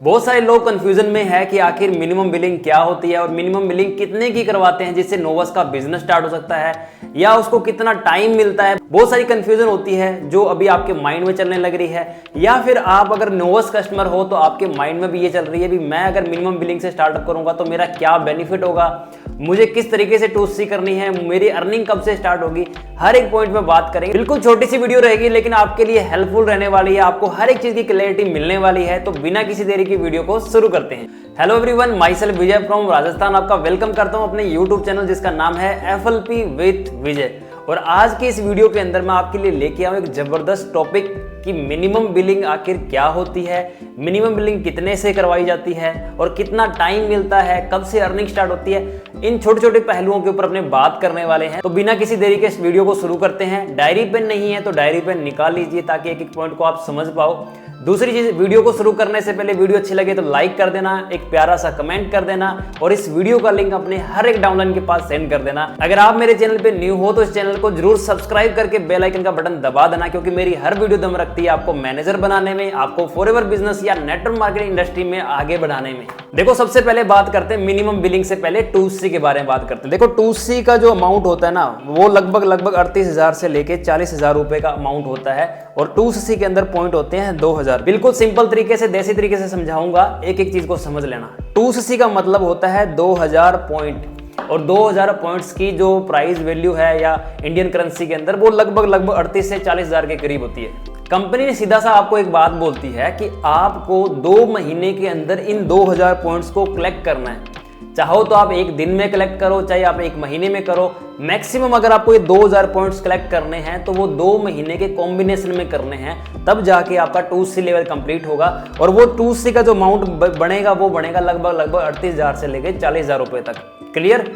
बहुत सारे लोग कंफ्यूजन में है कि आखिर मिनिमम बिलिंग क्या होती है और मिनिमम बिलिंग कितने की करवाते हैं जिससे नोवस का बिजनेस स्टार्ट हो सकता है या उसको कितना टाइम मिलता है। बहुत सारी कंफ्यूजन होती है जो अभी आपके माइंड में चलने लग रही है, या फिर आप अगर नोवस कस्टमर हो तो आपके माइंड में भी ये चल रही है भी मैं अगर मिनिमम बिलिंग से स्टार्टअप करूंगा तो मेरा क्या बेनिफिट होगा, मुझे किस तरीके से 2C करनी है, मेरी अर्निंग कब से स्टार्ट होगी। हर एक पॉइंट में बात करेंगे। बिल्कुल छोटी सी वीडियो रहेगी लेकिन आपके लिए हेल्पफुल रहने वाली है, आपको हर एक चीज की क्लैरिटी मिलने वाली है। तो बिना किसी देरी की वीडियो को शुरू करते हैं। Hello everyone, my self Vijay from Rajasthan आपका वेलकम करता हूं अपने यूट्यूब चैनल जिसका नाम है FLP विथ विजय। और आज के इस वीडियो के अंदर मैं आपके लिए लेके आऊं एक जबरदस्त टॉपिक कि मिनिमम बिलिंग आखिर क्या होती है, मिनिमम बिलिंग कितने से करवाई जाती है और कितना टाइम मिलता है, कब से अर्निंग स्टार्ट होती है। इन छोटे छोटे पहलुओं के ऊपर अपने बात करने वाले हैं। तो बिना किसी देरी के इस वीडियो को शुरू करते हैं। डायरी पेन नहीं है तो डायरी पेन निकाल लीजिए ताकि एक एक पॉइंट को आप समझ पाओ। दूसरी चीज, वीडियो को शुरू करने से पहले वीडियो अच्छी लगे तो लाइक कर देना, एक प्यारा सा कमेंट कर देना और इस वीडियो का लिंक अपने हर एक डाउनलाइन के पास सेंड कर देना। अगर आप मेरे चैनल पे न्यू हो तो इस चैनल को जरूर सब्सक्राइब करके बेल आइकन का बटन दबा देना, क्योंकि मेरी हर वीडियो दम रखती है आपको मैनेजर बनाने में, आपको फॉरएवर बिजनेस या नेटवर्क मार्केटिंग इंडस्ट्री में आगे बढ़ाने में। देखो, सबसे पहले बात करते हैं मिनिमम बिलिंग से पहले 2C के बारे में बात करते हैं। देखो 2C का जो अमाउंट होता है ना वो लगभग 38,000 से लेके 40,000 रुपए का अमाउंट होता है और 2C के अंदर पॉइंट होते हैं 2,000। बिल्कुल सिंपल तरीके से, देसी तरीके से समझाऊंगा, एक एक चीज को समझ लेना। 2C का मतलब होता है 2000 पॉइंट, और 2000 पॉइंट्स की जो प्राइस वैल्यू है या इंडियन करेंसी के अंदर वो लगभग 38 से 40,000 के करीब होती है। कंपनी ने सीधा सा आपको एक बात बोलती है कि आपको 2 महीने के अंदर इन 2000 पॉइंट्स को कलेक्ट करना है। चाहो तो आप एक दिन में कलेक्ट करो, चाहे आप एक महीने में करो। मैक्सिमम अगर आपको ये 2000 पॉइंट्स कलेक्ट करने हैं तो वो 2 महीने के कॉम्बिनेशन में करने हैं, तब जाके आपका 2C लेवल कंप्लीट होगा। और वो 2C का जो अमाउंट बनेगा वो बनेगा लगभग 38,000 से लेके 40,000 रुपए तक। क्लियर?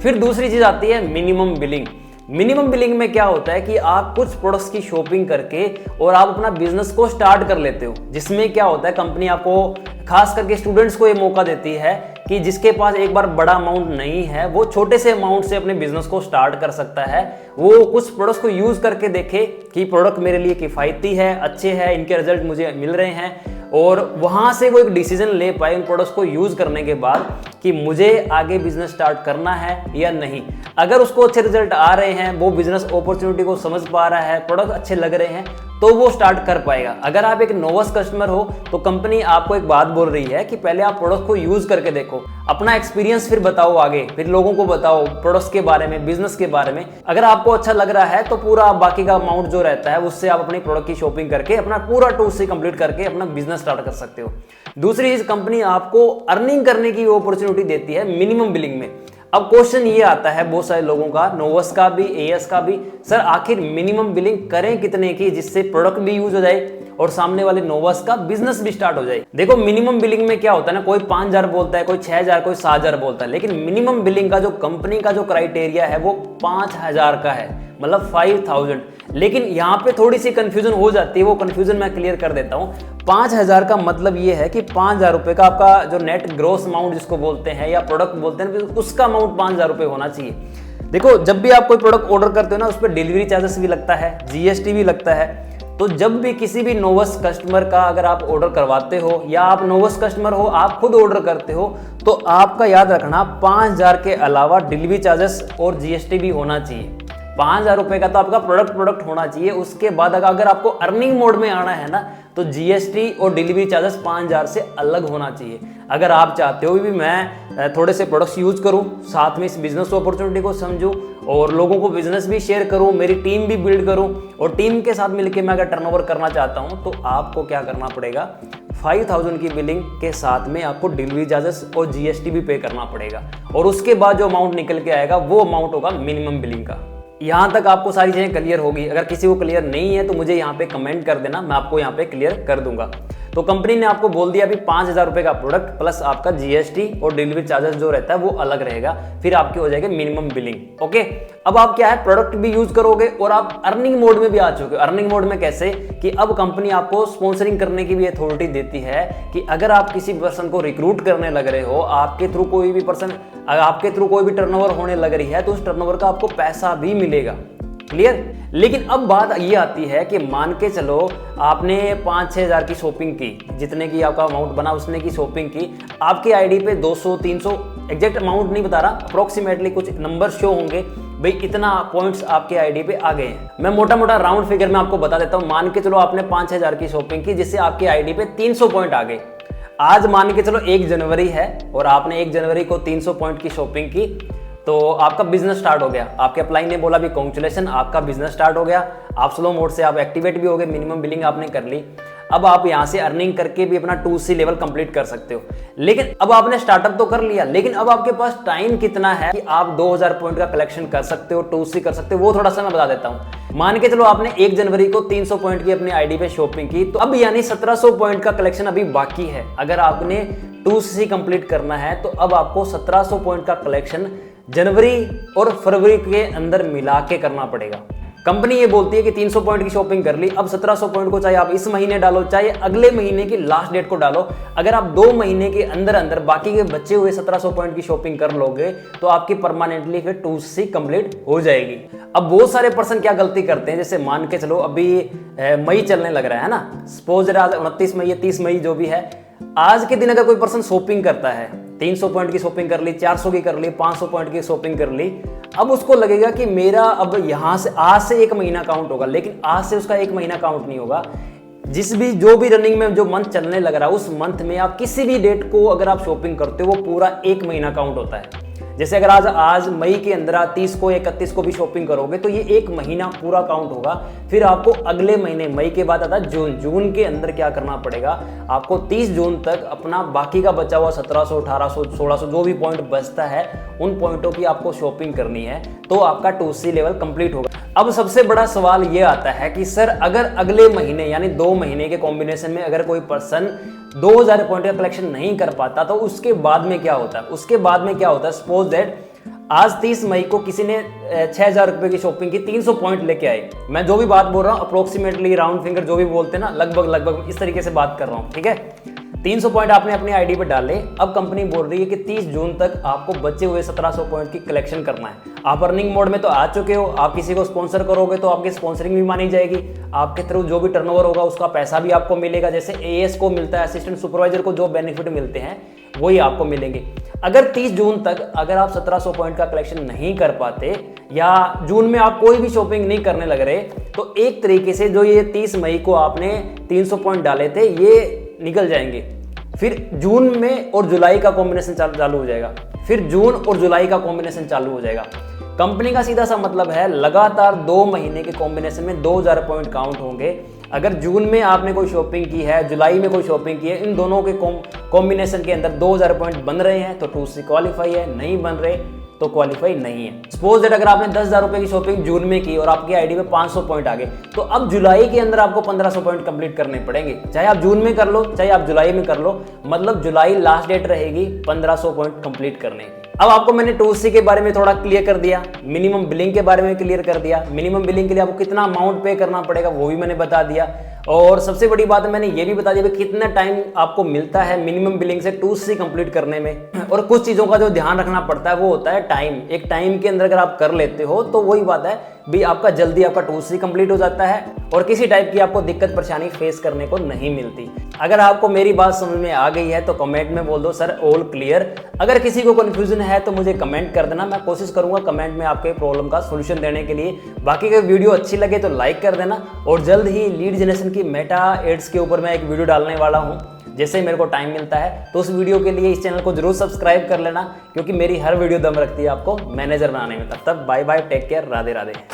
फिर दूसरी चीज आती है मिनिमम बिलिंग। मिनिमम बिलिंग में क्या होता है कि आप कुछ प्रोडक्ट्स की शॉपिंग करके और आप अपना बिजनेस को स्टार्ट कर लेते हो, जिसमें क्या होता है कंपनी आपको खास करके स्टूडेंट्स को ये मौका देती है कि जिसके पास एक बार बड़ा अमाउंट नहीं है वो छोटे से अमाउंट से अपने बिजनेस को स्टार्ट कर सकता है। वो कुछ प्रोडक्ट्स को यूज करके देखे कि प्रोडक्ट मेरे लिए किफायती है, अच्छे हैं, इनके रिजल्ट मुझे मिल रहे हैं, और वहां से वो एक डिसीजन ले पाए उन प्रोडक्ट्स को यूज करने के बाद कि मुझे आगे बिजनेस स्टार्ट करना है या नहीं। अगर उसको अच्छे रिजल्ट आ रहे हैं, वो बिजनेस अपॉर्चुनिटी को समझ पा रहा है, प्रोडक्ट अच्छे लग रहे हैं, तो वो स्टार्ट कर पाएगा। अगर आप एक नोवस कस्टमर हो तो कंपनी आपको एक बात बोल रही है कि पहले आप प्रोडक्ट को यूज करके देखो, अपना एक्सपीरियंस फिर बताओ आगे, फिर लोगों को बताओ प्रोडक्ट्स के बारे में, बिजनेस के बारे में। अगर आपको अच्छा लग रहा है तो पूरा बाकी का अमाउंट जो रहता है उससे आप अपनी प्रोडक्ट की शॉपिंग करके अपना पूरा 2C कंप्लीट करके अपना बिजनेस स्टार्ट कर सकते हो। दूसरी चीज, कंपनी आपको अर्निंग करने की अपॉर्चुनिटी देती है मिनिमम बिलिंग में। अब क्वेश्चन ये आता है बहुत सारे लोगों का, नोवस का भी, AS का भी, सर आखिर मिनिमम बिलिंग करें कितने की जिससे प्रोडक्ट भी यूज हो जाए और सामने वाले नोवस का बिजनेस भी स्टार्ट हो जाए। देखो मिनिमम बिलिंग में क्या होता है ना, कोई 5,000 बोलता है, कोई 6,000, कोई 7,000 बोलता है, लेकिन मिनिमम बिलिंग का जो कंपनी का जो क्राइटेरिया है वो 5,000 का है, मतलब 5,000। लेकिन यहाँ पे थोड़ी सी कंफ्यूजन हो जाती है, वो कंफ्यूजन मैं क्लियर कर देता हूँ। 5,000 का मतलब ये है कि 5,000 रुपए का आपका जो नेट ग्रोस अमाउंट जिसको बोलते हैं या प्रोडक्ट बोलते हैं, उसका अमाउंट 5,000 रुपए होना चाहिए। देखो जब भी आप कोई प्रोडक्ट ऑर्डर करते हो ना, उस पर डिलीवरी चार्जेस भी लगता है, GST भी लगता है। तो जब भी किसी भी नोवस कस्टमर का अगर आप ऑर्डर करवाते हो या आप नोवस कस्टमर हो, आप खुद ऑर्डर करते हो, तो आपका याद रखना 5,000 के अलावा डिलीवरी चार्जेस और GST भी होना चाहिए। 5,000 रुपए का तो आपका प्रोडक्ट होना चाहिए। उसके बाद अगर आपको अर्निंग मोड में आना है ना तो GST और डिलीवरी चार्जेस 5,000 से अलग होना चाहिए। अगर आप चाहते हो भी मैं थोड़े से प्रोडक्ट्स यूज करूं, साथ में इस बिजनेस अपॉर्चुनिटी को समझूं और लोगों को बिजनेस भी शेयर करूं, मेरी टीम भी बिल्ड करूं और टीम के साथ मिलकर मैं अगर टर्नओवर करना चाहता हूं, तो आपको क्या करना पड़ेगा, 5,000 की बिलिंग के साथ में आपको डिलीवरी चार्जेस और GST भी पे करना पड़ेगा। और उसके बाद जो अमाउंट निकल के आएगा वो अमाउंट होगा मिनिमम बिलिंग का। यहाँ तक आपको सारी चीजें क्लियर होगी। अगर किसी को क्लियर नहीं है तो मुझे यहाँ पे कमेंट कर देना, मैं आपको यहाँ पे क्लियर कर दूंगा। तो कंपनी ने आपको बोल दिया अभी 5,000 रुपए का प्रोडक्ट प्लस आपका GST और डिलीवरी चार्जेस जो रहता है वो अलग रहेगा, फिर आपकी हो जाएगी मिनिमम बिलिंग। ओके, अब आप क्या है, प्रोडक्ट भी यूज करोगे और आप अर्निंग मोड में भी आ चुके हो। अर्निंग मोड में कैसे कि अब कंपनी आपको स्पॉन्सरिंग करने की भी अथॉरिटी देती है कि अगर आप किसी पर्सन को रिक्रूट करने लग रहे हो, आपके थ्रू कोई भी टर्नओवर होने लग रही है तो उस टर्नओवर का आपको पैसा भी मिलेगा। क्लियर। लेकिन अब बात ये आती है कि मान के चलो आपने 5-6 हज़ार की शॉपिंग की, जितने की आपका अमाउंट बना उसने की शॉपिंग की, आपकी आईडी पे 200-300, एग्जैक्ट अमाउंट नहीं बता रहा, अप्रोक्सीमेटली कुछ नंबर शो होंगे, भाई इतना पॉइंट्स आपके आईडी पे आ गए हैं। मैं मोटा मोटा राउंड फिगर में आपको बता देता हूँ। मान के चलो आपने 5-6 हज़ार की शॉपिंग की, जिससे आपकी आईडी पे 300 पॉइंट आ गए। आज मान के चलो 1 जनवरी है और आपने 1 जनवरी को 300 पॉइंट की शॉपिंग की, तो आपका बिजनेस स्टार्ट हो गया। आपके अपलाइन ने बोला भी कांग्रेचुलेशन, आपका बिजनेस स्टार्ट हो गया। आप स्लो मोड से आप एक्टिवेट भी हो गए, मिनिमम बिलिंग आपने कर ली। अब आप यहां से अर्निंग करके भी अपना 2C लेवल कंप्लीट कर सकते हो। लेकिन अब आपने स्टार्टअप तो कर लिया, लेकिन अब आपके पास टाइम कितना है कि आप 2000 पॉइंट का कलेक्शन कर सकते हो, 2C कर सकते हो, वो थोड़ा सा मैं बता देता हूं। मान के चलो आपने 1 जनवरी को 300 पॉइंट की अपनी आईडी पे शॉपिंग की, तो अब यानी 1700 पॉइंट का कलेक्शन अभी बाकी है। अगर आपने 2C कंप्लीट करना है तो अब आपको 1700 पॉइंट का कलेक्शन जनवरी और फरवरी के अंदर मिला के करना पड़ेगा। कंपनी ये बोलती है कि 300 पॉइंट की शॉपिंग कर ली, अब 1700 पॉइंट को चाहे आप इस महीने डालो चाहे अगले महीने की लास्ट डेट को डालो, अगर आप 2 महीने के अंदर अंदर बाकी के बचे हुए 1700 पॉइंट की शॉपिंग कर लोगे तो आपकी परमानेंटली फिर 2C कंप्लीट हो जाएगी। अब बहुत सारे पर्सन क्या गलती करते हैं, जैसे मान के चलो अभी मई चलने लग रहा है ना, सपोज 29 मई या 30 मई जो भी है, आज के दिन अगर कोई पर्सन शॉपिंग करता है, 300 पॉइंट की शॉपिंग कर ली, 400 की कर ली, 500 पॉइंट की शॉपिंग कर ली, अब उसको लगेगा कि मेरा अब यहां से आज से 1 महीना काउंट होगा, लेकिन आज से उसका 1 महीना काउंट नहीं होगा। जो भी रनिंग में जो मंथ चलने लग रहा है उस मंथ में आप किसी भी डेट को अगर आप शॉपिंग करते हो वो पूरा 1 महीना काउंट होता है। जैसे अगर आज मई के अंदर 30 को 31 को भी शॉपिंग करोगे तो ये 1 महीना पूरा काउंट होगा। फिर आपको अगले महीने, मई के बाद आता है जून के अंदर क्या करना पड़ेगा, आपको 30 जून तक अपना बाकी का बचा हुआ 1700, 1800, 1600 जो भी पॉइंट बचता है उन पॉइंटों की आपको शॉपिंग करनी है, तो आपका 2C लेवल कंप्लीट होगा। अब सबसे बड़ा सवाल ये आता है कि सर अगर अगले महीने यानी 2 महीने के कॉम्बिनेशन में अगर कोई पर्सन 2000 पॉइंट का कलेक्शन नहीं कर पाता तो उसके बाद में क्या होता है? उसके बाद में क्या होता है, सपोज दैट आज 30 मई को किसी ने 6000 रुपए की शॉपिंग की, 300 पॉइंट लेके आए। मैं जो भी बात बोल रहा हूँ अप्रोक्सीमेटली राउंड फिंगर जो भी बोलते हैं ना, लगभग इस तरीके से बात कर रहा हूँ, ठीक है। 300 पॉइंट आपने अपनी आईडी पे डाले, अब कंपनी बोल रही है कि 30 जून तक आपको बचे हुए 1700 पॉइंट की कलेक्शन करना है। आप अर्निंग मोड में तो आ चुके हो, आप किसी को स्पॉन्सर करोगे तो आपकी स्पॉन्सरिंग भी मानी जाएगी, आपके थ्रू जो भी टर्नओवर होगा उसका पैसा भी आपको मिलेगा। जैसे AS को मिलता है, असिस्टेंट सुपरवाइजर को जो बेनिफिट मिलते हैं वही आपको मिलेंगे। अगर 30 जून तक अगर आप 1700 पॉइंट का कलेक्शन नहीं कर पाते या जून में आप कोई भी शॉपिंग नहीं करने लग रहे, तो एक तरीके से जो ये 30 मई को आपने 300 पॉइंट डाले थे ये निकल जाएंगे। फिर जून में और जुलाई का कॉम्बिनेशन चालू हो जाएगा, फिर जून और जुलाई का कॉम्बिनेशन चालू हो जाएगा। कंपनी का सीधा सा मतलब है लगातार 2 महीने के कॉम्बिनेशन में 2000 पॉइंट काउंट होंगे। अगर जून में आपने कोई शॉपिंग की है, जुलाई में कोई शॉपिंग की है, इन दोनों के कॉम्बिनेशन के अंदर 2000 पॉइंट बन रहे हैं तो 2C क्वालिफाई है, नहीं बन रहे तो क्वालिफाई नहीं है। सपोज दैट अगर आपने 10,000 रुपए की शॉपिंग जून में की और आपकी आईडी में 500 पॉइंट आ गए, तो अब जुलाई के अंदर आपको 1500 पॉइंट कंप्लीट करने पड़ेंगे। चाहे आप जून में कर लो चाहे आप जुलाई में कर लो, मतलब जुलाई लास्ट डेट रहेगी 1500 पॉइंट कंप्लीट करने की। अब आपको मैंने 2C के बारे में थोड़ा क्लियर कर दिया, मिनिमम बिलिंग के बारे में क्लियर कर दिया, मिनिमम बिलिंग के लिए आपको कितना अमाउंट पे करना पड़ेगा वो भी मैंने बता दिया, और सबसे बड़ी बात है मैंने ये भी बता दिया कि कितना टाइम आपको मिलता है मिनिमम बिलिंग से 2C कंप्लीट करने में। और कुछ चीज़ों का जो ध्यान रखना पड़ता है वो होता है टाइम। एक टाइम के अंदर अगर आप कर लेते हो तो वही बात है भी आपका जल्दी आपका 2C कंप्लीट हो जाता है और किसी टाइप की आपको दिक्कत परेशानी फेस करने को नहीं मिलती। अगर आपको मेरी बात समझ में आ गई है तो कमेंट में बोल दो सर ऑल क्लियर। अगर किसी को कंफ्यूजन है तो मुझे कमेंट कर देना, मैं कोशिश करूंगा कमेंट में आपके प्रॉब्लम का सोल्यूशन देने के लिए। बाकी अगर वीडियो अच्छी लगे तो लाइक कर देना, और जल्द ही लीड जनरेशन की मेटा एड्स के ऊपर मैं एक वीडियो डालने वाला हूँ। जैसे ही मेरे को टाइम मिलता है तो उस वीडियो के लिए इस चैनल को जरूर सब्सक्राइब कर लेना, क्योंकि मेरी हर वीडियो दम रखती है आपको मैनेजर बनाने में। तब तक bye bye, take care, Radhe Radhe.